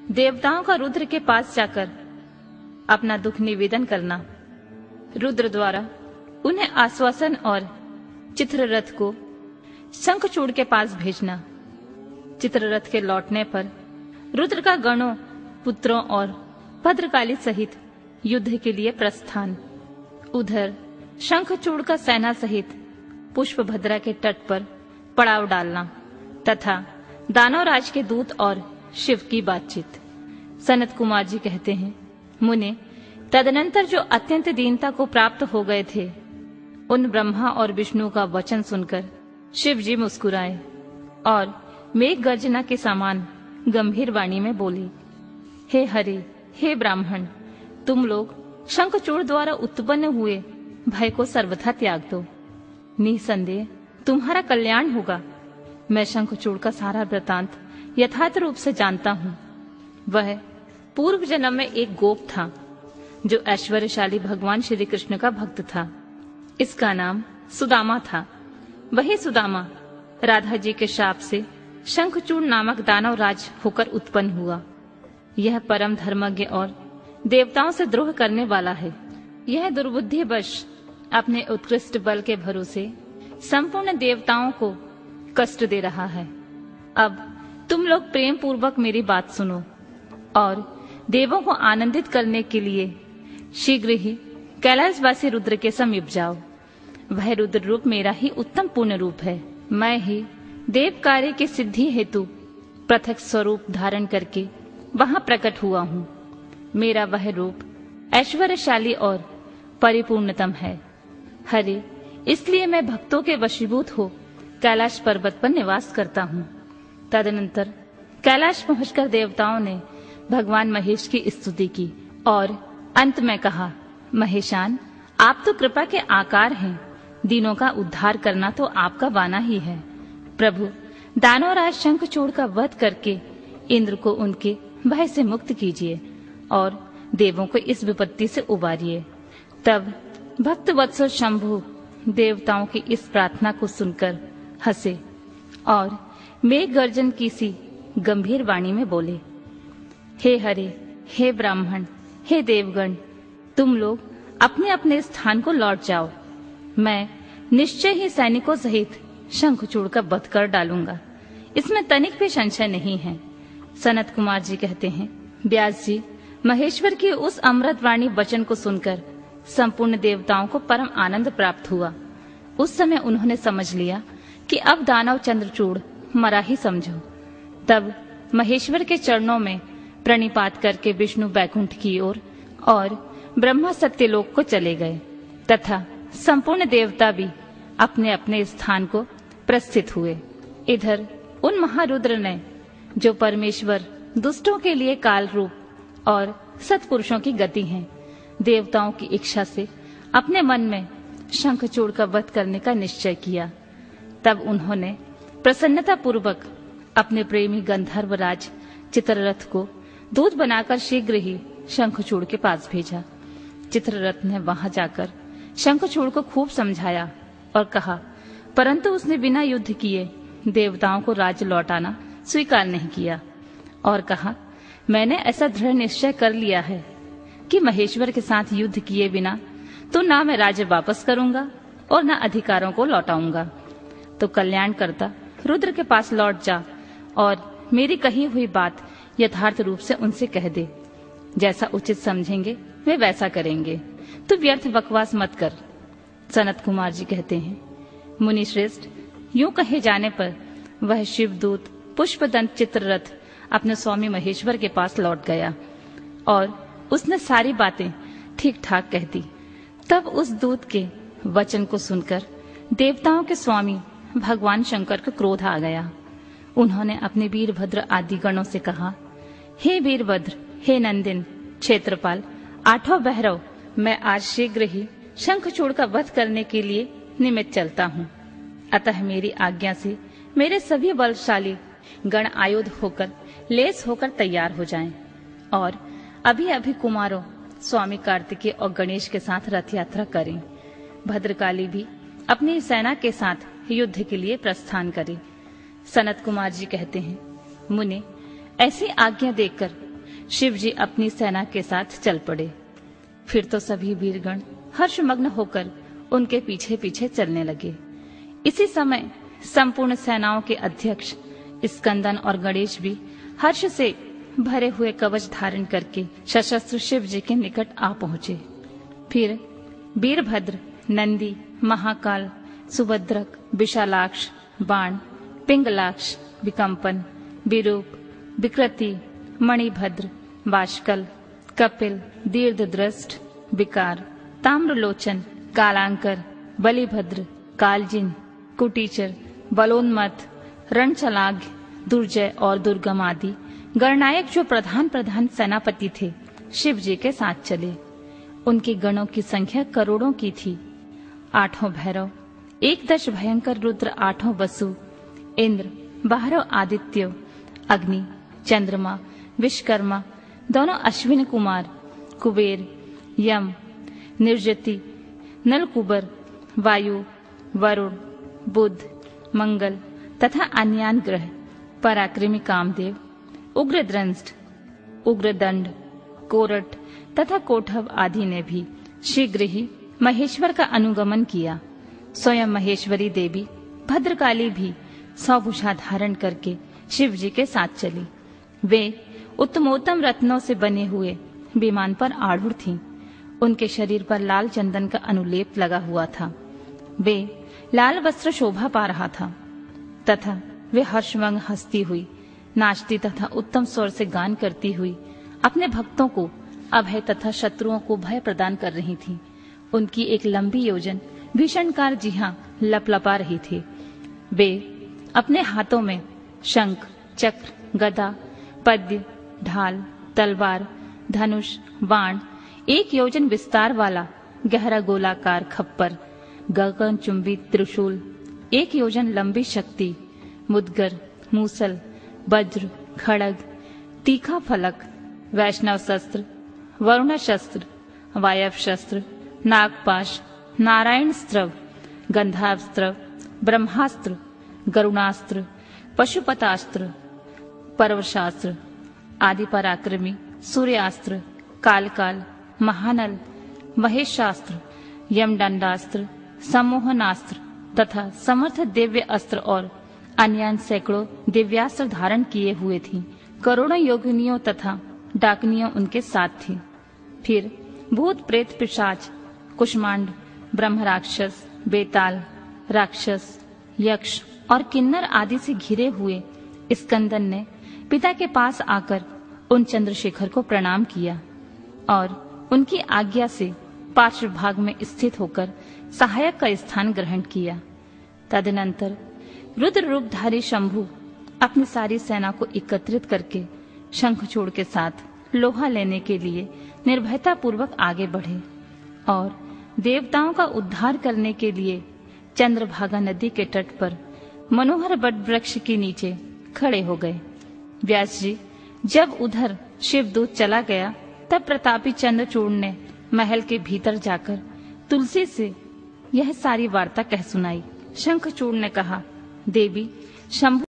देवताओं का रुद्र के पास जाकर अपना दुख निवेदन करना, रुद्र द्वारा उन्हें आश्वासन और चित्ररथ को शंखचूड़ के पास भेजना। चित्ररथ के लौटने पर रुद्र का गणों, पुत्रों और भद्रकाली सहित युद्ध के लिए प्रस्थान। उधर शंखचूड़ का सेना सहित पुष्पभद्रा के तट पर पड़ाव डालना तथा दानवराज के दूत और शिव की बातचीत। सनत कुमार जी कहते हैं, मुने तदनंतर जो अत्यंत दीनता को प्राप्त हो गए थे, उन ब्रह्मा और विष्णु का वचन सुनकर शिव जी मुस्कुराए और मेघ गर्जना के समान गंभीर वाणी में बोले, हे हरे, हे ब्राह्मण, तुम लोग शंखचूड़ द्वारा उत्पन्न हुए भय को सर्वथा त्याग दो। निसंदेह तुम्हारा कल्याण होगा। मैं शंखचूड़ का सारा वृतांत यथार्थ रूप से जानता हूँ। वह पूर्व जन्म में एक गोप था जो ऐश्वर्यशाली भगवान श्री कृष्ण का भक्त था। इसका नाम सुदामा था। वही सुदामा राधा जी के शाप से शंखचूड़ नामक दानव राज होकर उत्पन्न हुआ। यह परम धर्मज्ञ और देवताओं से द्रोह करने वाला है। यह दुर्बुद्धिवश अपने उत्कृष्ट बल के भरोसे संपूर्ण देवताओं को कष्ट दे रहा है। अब तुम लोग प्रेम पूर्वक मेरी बात सुनो और देवों को आनंदित करने के लिए शीघ्र ही कैलाशवासी रुद्र के समीप जाओ। वह रुद्र रूप मेरा ही उत्तम पूर्ण रूप है। मैं ही देव कार्य की सिद्धि हेतु पृथक स्वरूप धारण करके वहां प्रकट हुआ हूँ। मेरा वह रूप ऐश्वर्यशाली और परिपूर्णतम है। हरे, इसलिए मैं भक्तों के वशीभूत हो कैलाश पर्वत पर निवास करता हूँ। तदनंतर कैलाश पहुंचकर देवताओं ने भगवान महेश की स्तुति की और अंत में कहा, महेशान, आप तो कृपा के आकार हैं। दीनों का उद्धार करना तो आपका बाना ही है। प्रभु, दानवराज शंखचूड़ का वध करके इंद्र को उनके भय से मुक्त कीजिए और देवों को इस विपत्ति से उबारिए। तब भक्त वत्सल शंभु देवताओं की इस प्रार्थना को सुनकर हंसे और मेघ गर्जन की सी गंभीर वाणी में बोले, हे हरे, हे ब्राह्मण, हे देवगण, तुम लोग अपने अपने स्थान को लौट जाओ। मैं निश्चय ही सैनिकों सहित शंखचूड़ का वध कर डालूंगा। इसमें तनिक भी संशय नहीं है। सनत कुमार जी कहते हैं, व्यास जी, महेश्वर की उस अमृतवाणी वचन को सुनकर संपूर्ण देवताओं को परम आनंद प्राप्त हुआ। उस समय उन्होंने समझ लिया कि अब दानव चंद्रचूड़ मरा ही समझो। तब महेश्वर के चरणों में प्रणिपात करके विष्णु बैकुंठ की ओर और ब्रह्मा सत्यलोक को चले गए तथा संपूर्ण देवता भी अपने अपने स्थान को प्रस्थित हुए। इधर उन महारुद्र ने, जो परमेश्वर दुष्टों के लिए काल रूप और सत्पुरुषों की गति हैं, देवताओं की इच्छा से अपने मन में शंखचूड़ का वध करने का निश्चय किया। तब उन्होंने प्रसन्नता पूर्वक अपने प्रेमी गंधर्व राज चित्ररथ को दूत बनाकर शीघ्र ही शंखचूड़ के पास भेजा। चित्ररथ ने वहां जाकर शंखचूड़ को खूब समझाया और कहा, परंतु उसने बिना युद्ध किए देवताओं को राज्य लौटाना स्वीकार नहीं किया और कहा, मैंने ऐसा दृढ़ निश्चय कर लिया है कि महेश्वर के साथ युद्ध किए बिना तो ना मैं राज्य वापस करूंगा और ना अधिकारों को लौटाऊंगा। तो कल्याणकर्ता रुद्र के पास लौट जा और मेरी कही हुई बात यथार्थ रूप से उनसे कह दे। जैसा उचित समझेंगे वे वैसा करेंगे। तो व्यर्थ बकवास मत कर। सनत कुमार जी कहते हैं, मुनि श्रेष्ठ, यूं कहे जाने पर वह शिवदूत पुष्पदंत चित्ररथ अपने स्वामी महेश्वर के पास लौट गया और उसने सारी बातें ठीक ठाक कह दी। तब उस दूत के वचन को सुनकर देवताओं के स्वामी भगवान शंकर को क्रोध आ गया। उन्होंने अपने वीरभद्र आदि गणों से कहा, हे वीरभद्र, हे नंदिन, क्षेत्रपाल, आठों भैरव, मैं आज शीघ्र ही शंखचूड़ का वध करने के लिए निमित्त चलता हूँ। अतः मेरी आज्ञा से मेरे सभी बलशाली गण आयुध होकर लेस होकर तैयार हो जाएं और अभी अभी कुमारों स्वामी कार्तिकेय और गणेश के साथ रथ यात्रा करें। भद्रकाली भी अपनी सेना के साथ युद्ध के लिए प्रस्थान करे। सनत कुमार जी कहते हैं, मुने, ऐसी आज्ञा देकर शिव जी अपनी सेना के साथ चल पड़े। फिर तो सभी वीरगण हर्षमग्न होकर उनके पीछे पीछे चलने लगे। इसी समय संपूर्ण सेनाओं के अध्यक्ष स्कंदन और गणेश भी हर्ष से भरे हुए कवच धारण करके सशस्त्र शिव जी के निकट आ पहुंचे। फिर वीरभद्र, नंदी, महाकाल, सुभद्रक, विशालाक्ष, बाण, पिंगलाक्ष, विकंपन, विरूप, विकृति, मणिभद्र, बाष्कल, कपिल, दीर्घदृष्ट, विकार, ताम्रलोचन, कालांकर, बलिभद्र, कालजिन, कुटीचर, बलोन्मत्त, रणछलाग्य, दुर्जय और दुर्गम आदि गणनायक जो प्रधान सेनापति थे शिव जी के साथ चले। उनके गणों की संख्या करोड़ों की थी। 8 भैरव, 11 भयंकर रुद्र, 8 वसु, इंद्र, 12 आदित्य, अग्नि, चंद्रमा, विश्वकर्मा, दोनों अश्विन कुमार, कुबेर, यम, निर्जति, नलकुबर, वायु, वरुण, बुध, मंगल तथा अन्यान ग्रह, पराक्रमी कामदेव, उग्रद्रंष्ट, उग्रदंड, कोरट तथा कोठव आदि ने भी शीघ्र ही महेश्वर का अनुगमन किया। स्वयं महेश्वरी देवी भद्रकाली भी 100 भुजा धारण करके शिव जी के साथ चली। वे उत्तमोत्तम रत्नों से बने हुए विमान पर आरूढ़ थीं। उनके शरीर पर लाल चंदन का अनुलेप लगा हुआ था। वे लाल वस्त्र शोभा पा रहा था तथा वे हर्षमग्न हंसती हुई, नाचती तथा उत्तम स्वर से गान करती हुई अपने भक्तों को अभय तथा शत्रुओं को भय प्रदान कर रही थीं। उनकी एक लंबी योजन भीषणकार जिहा लपलपा रही थी। वे अपने हाथों में शंख, चक्र, गदा, पद्य, ढाल, तलवार, धनुष, बाण, 1 योजन विस्तार वाला गहरा गोलाकार खप्पर, गगनचुंबी त्रिशूल, 1 योजन लंबी शक्ति, मुद्गर, मूसल, वज्र, खड़ग, तीखा फलक, वैष्णव शस्त्र, वरुण शस्त्र, वायव शस्त्र, नागपाश, नारायण स्त्रव, गंधास्त्र, ब्रह्मास्त्र, गरुणास्त्र, पशुपतास्त्र, पर्वशास्त्र आदि पराक्रमी सूर्यास्त्र, कालकाल, महानल, महेशास्त्र, यमदंडास्त्र, सम्मोहनास्त्र तथा समर्थ दिव्य अस्त्र और अन्य सैकड़ों दिव्यास्त्र धारण किए हुए थी। करोड़ों योगिनियों तथा डाकनियों उनके साथ थी। फिर भूत, प्रेत, पिशाच, कुष्मांड, ब्रह्म राक्षस, बेताल राक्षस, यक्ष और किन्नर आदि से घिरे हुए स्कंदन ने पिता के पास आकर उन चंद्रशेखर को प्रणाम किया और उनकी आज्ञा से पार्श्व भाग में स्थित होकर सहायक का स्थान ग्रहण किया। तदनंतर रुद्र रूपधारी शंभु अपनी सारी सेना को एकत्रित करके शंखचूड़ के साथ लोहा लेने के लिए निर्भयता पूर्वक आगे बढ़े और देवताओं का उद्धार करने के लिए चंद्रभागा नदी के तट पर मनोहर बट वृक्ष के नीचे खड़े हो गए। व्यास जी जब उधर शिवदूत चला गया तब प्रतापी चंद्रचूड़ ने महल के भीतर जाकर तुलसी से यह सारी वार्ता कह सुनाई। शंखचूड़ ने कहा, देवी, शंभु